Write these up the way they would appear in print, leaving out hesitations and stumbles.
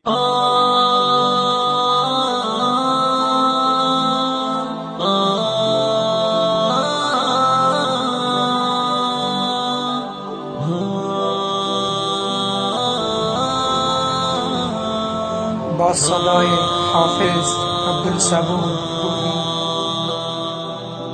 با صدای حافظ عبدالصبور.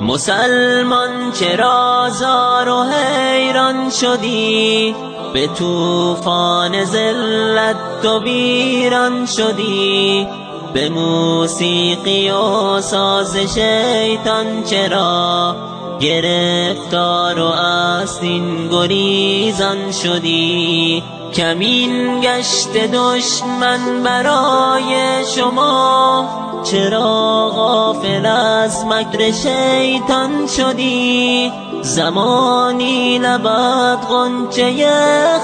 مسلمان چرا زار و حیران شدی؟ به طوفان ذلت تو ویران شدی. به موسیقی و ساز شیطان چرا گرفتار و از دین گریزان شدی؟ کمین گشت دشمن برای شما، چرا غافل از مکر شیطان شدی؟ زمانی لبت غنچه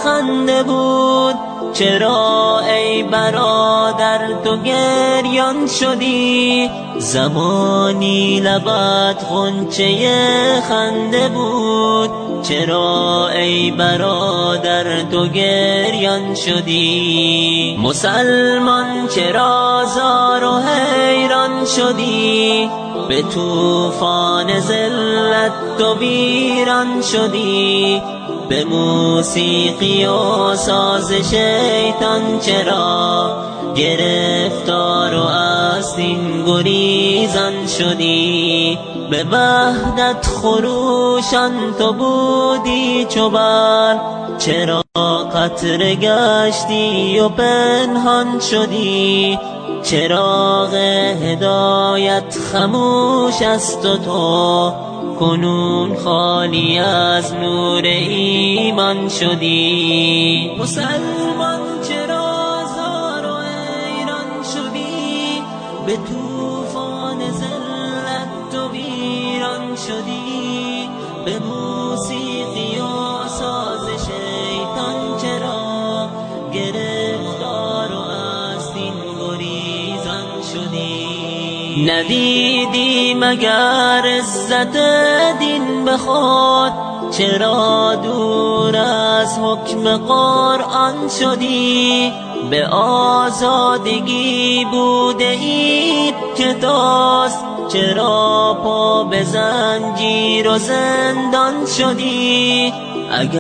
خنده بود، چرا ای برادر تو گریان شدی؟ زمانی لبت غنچه خنده بود، چرا ای برادر تو گریان شدی؟ مسلمان چرا زار و حیران شدی؟ به طوفان ذلت تو ویران شدی. به موسیقی و ساز شیطان چرا گرفتار و از دین گریزان شدی؟ به وحدت خروشان تو بودی چو برق، چرا قطره گشتی و پنهان شدی؟ چراغ هدایت خموش است و تو کنون خالی از نور ایمان شدی. مسلمان چرا زار و حیران شدی؟ به طوفان ذلت تو ویران شدی. به موسیقی و ساز شیطان چرا گرفتار و از دین گریزان شدی؟ ندیدی مگر عزت دین به خود؟ چرا دور از حکم قرآن شدی؟ به آزادگی بوده اید که توست، چرا پا به زنجیر و زندان شدی؟